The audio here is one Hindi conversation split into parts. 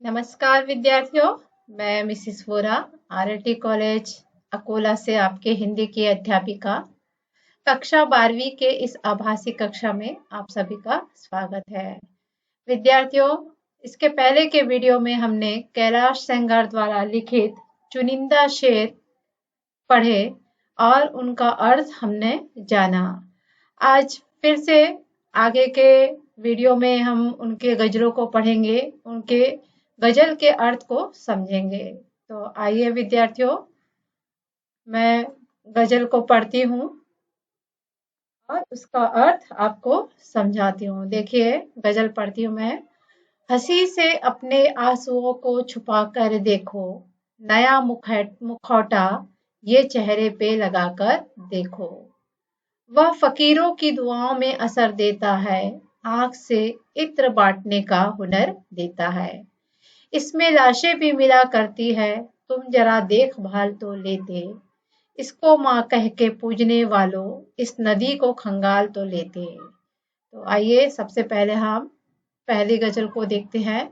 नमस्कार विद्यार्थियों, मैं Mrs Vora RT college Akola से आपके हिंदी की अध्यापिका। कक्षा 12वीं के इस आभासी कक्षा में आप सभी का स्वागत है। विद्यार्थियों, इसके पहले के वीडियो में हमने कैलाश सेंगर द्वारा लिखित चुनिंदा शेर पढ़े और उनका अर्थ हमने जाना। आज फिर से आगे के वीडियो में हम उनके गजलों को पढ़ेंगे, उनके गजल के अर्थ को समझेंगे। तो आइए विद्यार्थियों, मैं गजल को पढ़ती हूँ और उसका अर्थ आपको समझाती हूँ। देखिए, गजल पढ़ती हूँ मैं। हंसी से अपने आंसुओं को छुपा कर देखो, नया मुखौटा ये चेहरे पे लगाकर देखो। वह फकीरों की दुआओं में असर देता है, आंख से इत्र बांटने का हुनर देता है। इसमें लाशें भी मिला करती है, तुम जरा देखभाल तो लेते। इसको माँ कह के पूजने वालों, इस नदी को खंगाल तो लेते। तो आइए सबसे पहले हम पहली गजल को देखते हैं।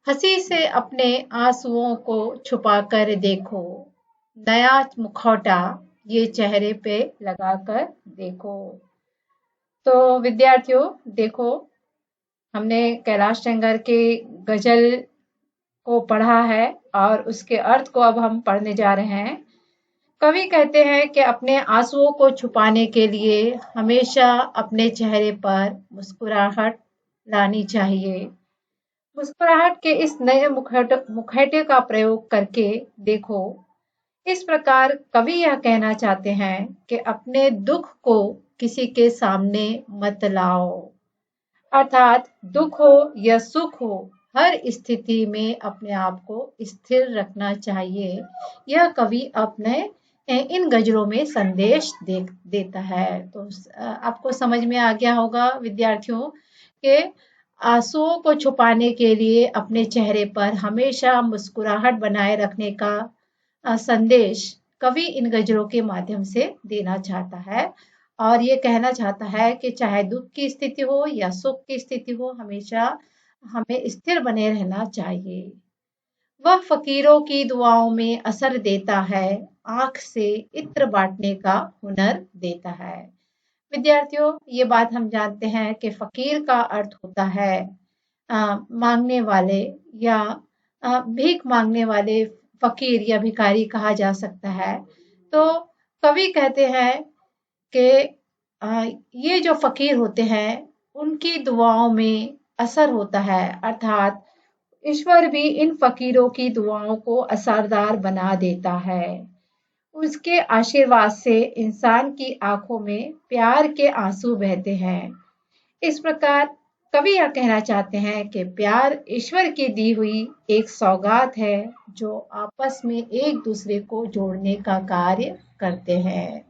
हंसी से अपने आंसुओं को छुपा कर देखो, नया मुखौटा ये चेहरे पे लगाकर देखो। तो विद्यार्थियों देखो, हमने कैलाश सेंगर के गजल को पढ़ा है और उसके अर्थ को अब हम पढ़ने जा रहे हैं। कवि कहते हैं कि अपने आंसुओं को छुपाने के लिए हमेशा अपने चेहरे पर मुस्कुराहट लानी चाहिए। मुस्कुराहट के इस नए मुखौटे का प्रयोग करके देखो। इस प्रकार कवि यह कहना चाहते हैं कि अपने दुख को किसी के सामने मत लाओ, अर्थात दुख हो या सुख हो, हर स्थिति में अपने आप को स्थिर रखना चाहिए। यह कवि अपने इन गजलों में संदेश देता है। तो आपको समझ में आ गया होगा विद्यार्थियों के आंसुओं को छुपाने के लिए अपने चेहरे पर हमेशा मुस्कुराहट बनाए रखने का संदेश कवि इन गजलों के माध्यम से देना चाहता है और ये कहना चाहता है कि चाहे दुख की स्थिति हो या सुख की स्थिति हो, हमेशा हमें स्थिर बने रहना चाहिए। वह फकीरों की दुआओं में असर देता है, आंख से इत्र बांटने का हुनर देता है। विद्यार्थियों, ये बात हम जानते हैं कि फकीर का अर्थ होता है मांगने वाले या भीख मांगने वाले। फकीर या भिखारी कहा जा सकता है। तो कवि कहते हैं कि ये जो फकीर होते हैं उनकी दुआओं में असर होता है, अर्थात ईश्वर भी इन फकीरों की दुआओं को असरदार बना देता है। उसके आशीर्वाद से इंसान की आंखों में प्यार के आंसू बहते हैं। इस प्रकार कवि यह कहना चाहते हैं कि प्यार ईश्वर की दी हुई एक सौगात है जो आपस में एक दूसरे को जोड़ने का कार्य करते हैं।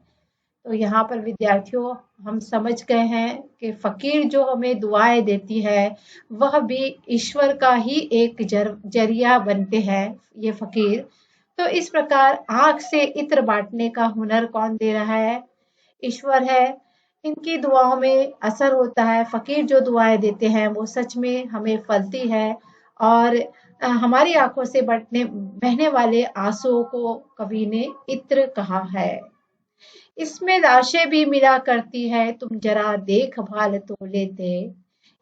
तो यहाँ पर विद्यार्थियों हम समझ गए हैं कि फकीर जो हमें दुआएं देती है वह भी ईश्वर का ही एक जरिया बनते हैं ये फकीर। तो इस प्रकार आंख से इत्र बांटने का हुनर कौन दे रहा है? ईश्वर है। इनकी दुआओं में असर होता है। फकीर जो दुआएं देते हैं वो सच में हमें फलती है और हमारी आंखों से बहने वाले आंसुओं को कवि ने इत्र कहा है। इसमें लाशें भी मिला करती है, तुम जरा देखभाल तो लेते।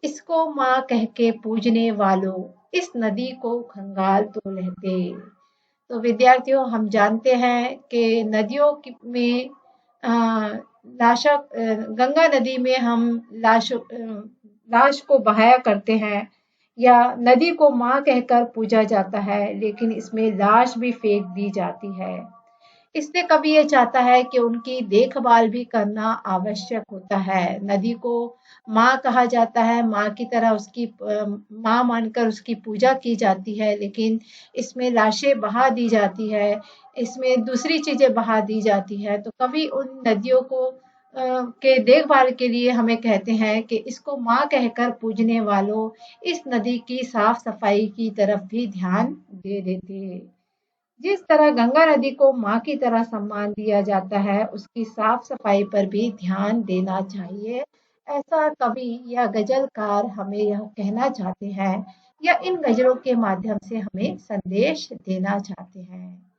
इसको माँ कह के पूजने वालों, इस नदी को खंगाल तो लेते। तो विद्यार्थियों हम जानते हैं कि नदियों में गंगा नदी में हम लाश को बहाया करते हैं या नदी को माँ कहकर पूजा जाता है, लेकिन इसमें लाश भी फेंक दी जाती है। इसलिए कवि ये चाहता है कि उनकी देखभाल भी करना आवश्यक होता है। नदी को माँ कहा जाता है, माँ की तरह उसकी माँ मानकर उसकी पूजा की जाती है, लेकिन इसमें लाशें बहा दी जाती है, इसमें दूसरी चीजें बहा दी जाती है। तो कवि उन नदियों को के देखभाल के लिए हमें कहते हैं कि इसको माँ कहकर पूजने वालों, इस नदी की साफ सफाई की तरफ भी ध्यान दे देते। जिस तरह गंगा नदी को माँ की तरह सम्मान दिया जाता है, उसकी साफ सफाई पर भी ध्यान देना चाहिए। ऐसा कवि या गजलकार हमें यह कहना चाहते हैं या इन गजलों के माध्यम से हमें संदेश देना चाहते हैं।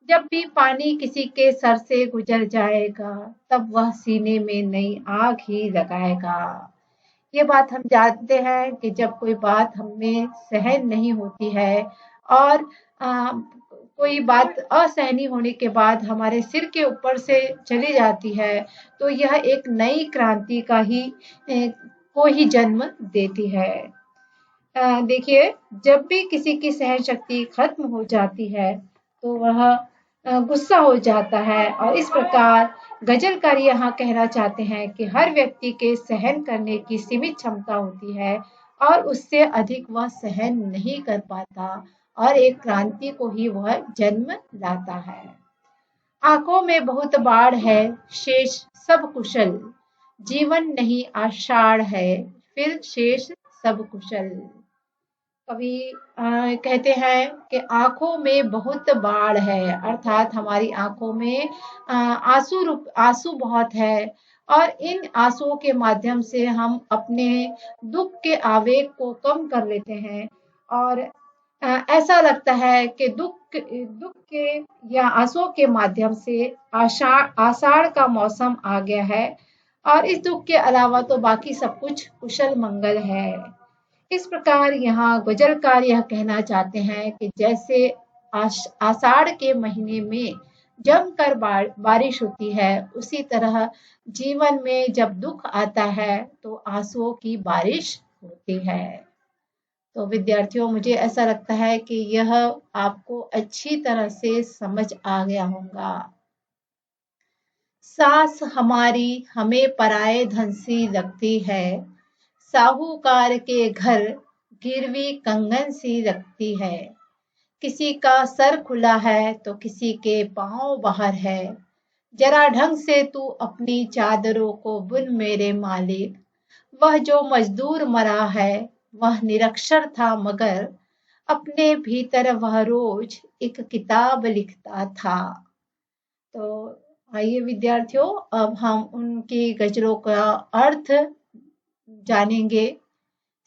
जब भी पानी किसी के सर से गुजर जाएगा, तब वह सीने में नई आग ही लगाएगा। ये बात हम जानते हैं कि जब कोई बात हमें सहन नहीं होती है और कोई बात असहनीय होने के बाद हमारे सिर के ऊपर से चली जाती है, तो यह एक नई क्रांति का ही को ही जन्म देती है। देखिए, जब भी किसी की सहन शक्ति खत्म हो जाती है, तो वह गुस्सा हो जाता है और इस प्रकार गजलकार यहाँ कहना चाहते हैं कि हर व्यक्ति के सहन करने की सीमित क्षमता होती है और उससे अधिक वह सहन नहीं कर पाता और एक क्रांति को ही वह जन्म लाता है। आंखों में बहुत बाढ़ है, शेष सब कुशल, जीवन नहीं आषाढ़ है, फिर शेष सब कुशल। कवि कहते हैं कि आंखों में बहुत बाढ़ है, अर्थात हमारी आंखों में आंसू बहुत है और इन आंसुओं के माध्यम से हम अपने दुख के आवेग को कम कर लेते हैं और ऐसा लगता है कि दुख के या आंसुओं के माध्यम से आषाढ़ का मौसम आ गया है और इस दुख के अलावा तो बाकी सब कुछ कुशल मंगल है। इस प्रकार यहाँ गजलकार यह कहना चाहते हैं कि जैसे आषाढ़ के महीने में जमकर बारिश होती है, उसी तरह जीवन में जब दुख आता है तो आंसुओं की बारिश होती है। तो विद्यार्थियों, मुझे ऐसा लगता है कि यह आपको अच्छी तरह से समझ आ गया होगा। सास हमारी हमें पराए धन सी लगती है, साहूकार के घर गिरवी कंगन सी रखती है। किसी का सर खुला है तो किसी के पांव बाहर है, जरा ढंग से तू अपनी चादरों को बुन मेरे मालिक। वह जो मजदूर मरा है वह निरक्षर था, मगर अपने भीतर वह रोज एक किताब लिखता था। तो आइए विद्यार्थियों, अब हम उनकी गजलों का अर्थ जानेंगे।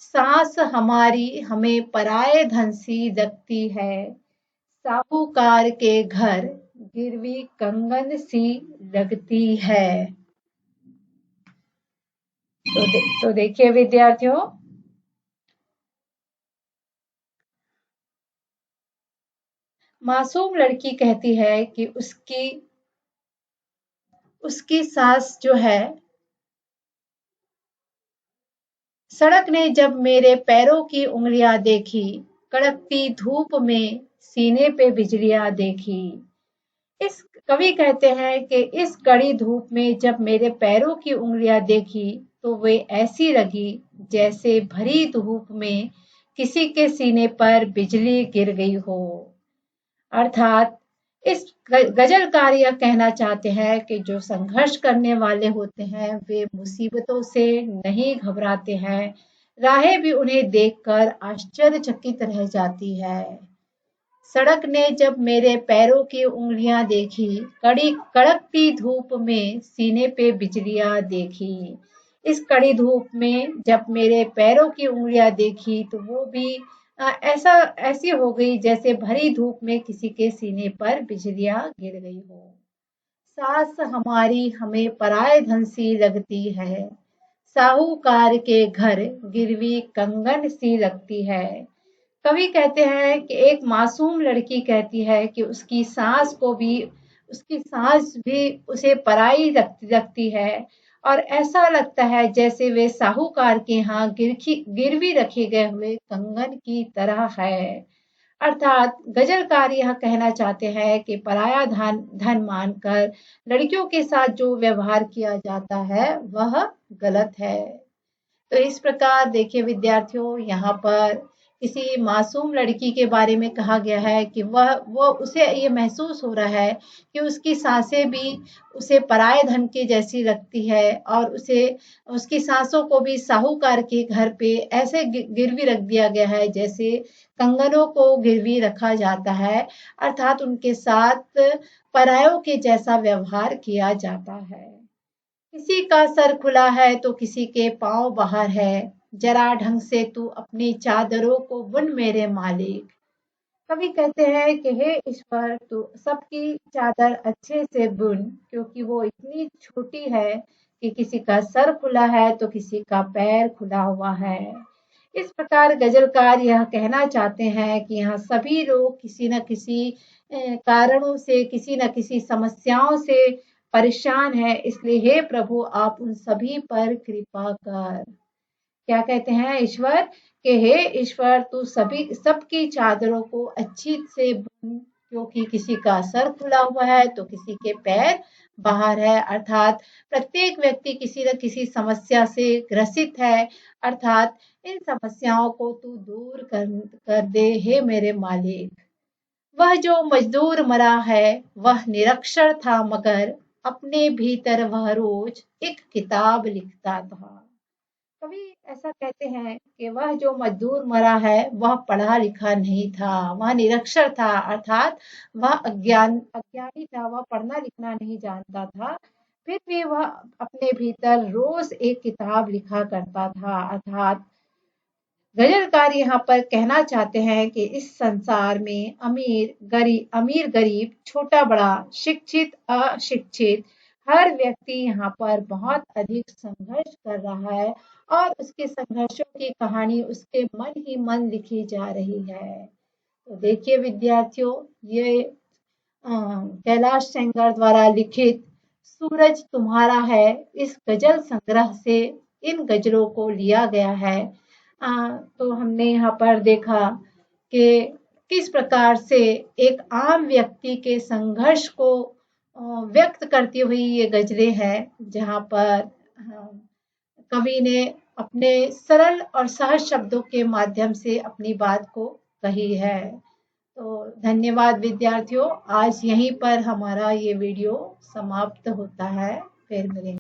सास हमारी हमें पराए धन सी लगती है, साहूकार के घर गिरवी कंगन सी लगती है। तो देखिए विद्यार्थियों, मासूम लड़की कहती है कि उसकी सास जो है, सड़क ने जब मेरे पैरों की उंगलियां देखी, कड़कती धूप में सीने पे बिजलियां देखी। इस कवि कहते हैं कि इस कड़ी धूप में जब मेरे पैरों की उंगलियां देखी, तो वे ऐसी लगी जैसे भरी धूप में किसी के सीने पर बिजली गिर गई हो। अर्थात इस गजलकार यह कहना चाहते हैं कि जो संघर्ष करने वाले होते हैं, वे मुसीबतों से नहीं घबराते हैं, राहें भी उन्हें देखकर आश्चर्यचकित रह जाती है। सड़क ने जब मेरे पैरों की उंगलियां देखी, कड़कती धूप में सीने पे बिजलियां देखी। इस कड़ी धूप में जब मेरे पैरों की उंगलियां देखी, तो वो भी ऐसी हो गई जैसे भरी धूप में किसी के सीने पर बिजलियां गिर गई हो। सास हमारी हमें पराए धन सी लगती है, साहूकार के घर गिरवी कंगन सी लगती है। कवि कहते हैं कि एक मासूम लड़की कहती है कि उसकी सांस भी उसे पराई लगती है और ऐसा लगता है जैसे वे साहूकार के यहाँ गिरवी रखे गए हुए कंगन की तरह है। अर्थात गजलकार यह कहना चाहते हैं कि पराया धन मानकर लड़कियों के साथ जो व्यवहार किया जाता है वह गलत है। तो इस प्रकार देखिए विद्यार्थियों, यहाँ पर किसी मासूम लड़की के बारे में कहा गया है कि वो उसे ये महसूस हो रहा है कि उसकी सांसें भी उसे पराये धन के जैसी लगती है और उसकी सांसों को भी साहूकार के घर पे ऐसे गिरवी रख दिया गया है जैसे कंगनों को गिरवी रखा जाता है, अर्थात उनके साथ परायों के जैसा व्यवहार किया जाता है। किसी का सर खुला है तो किसी के पांव बाहर है, जरा ढंग से तू अपनी चादरों को बुन मेरे मालिक। कवि कहते हैं कि हे ईश्वर तू सबकी चादर अच्छे से बुन, क्योंकि वो इतनी छोटी है कि किसी का सर खुला है तो किसी का पैर खुला हुआ है। इस प्रकार गजलकार यह कहना चाहते हैं कि यहाँ सभी लोग किसी न किसी कारणों से, किसी न किसी समस्याओं से परेशान है, इसलिए हे प्रभु आप उन सभी पर कृपा कर। क्या कहते हैं ईश्वर कि हे ईश्वर तू सभी सबकी चादरों को अच्छी से बुन, क्योंकि किसी का सर खुला हुआ है तो किसी के पैर बाहर है, अर्थात प्रत्येक व्यक्ति किसी न किसी समस्या से ग्रसित है। अर्थात इन समस्याओं को तू दूर कर दे हे मेरे मालिक। वह जो मजदूर मरा है वह निरक्षर था, मगर अपने भीतर वह रोज एक किताब लिखता था। कवि ऐसा कहते हैं कि वह जो मजदूर मरा है वह पढ़ा लिखा नहीं था, वह निरक्षर था, अर्थात वह अज्ञानी था, वह पढ़ना लिखना नहीं जानता था। फिर भी वह अपने भीतर रोज एक किताब लिखा करता था। अर्थात गजलकार यहाँ पर कहना चाहते हैं कि इस संसार में अमीर गरीब, छोटा बड़ा, शिक्षित अशिक्षित, हर व्यक्ति यहाँ पर बहुत अधिक संघर्ष कर रहा है और उसके संघर्षों की कहानी उसके मन ही मन लिखी जा रही है। तो देखिए विद्यार्थियों, ये कैलाश सेंगर द्वारा लिखित सूरज तुम्हारा है, इस गजल संग्रह से इन गजलों को लिया गया है। तो हमने यहाँ पर देखा कि किस प्रकार से एक आम व्यक्ति के संघर्ष को व्यक्त करती हुई ये गजलें हैं, जहाँ पर कवि ने अपने सरल और सहज शब्दों के माध्यम से अपनी बात को कही है। तो धन्यवाद विद्यार्थियों, आज यहीं पर हमारा ये वीडियो समाप्त होता है। फिर मिलेंगे।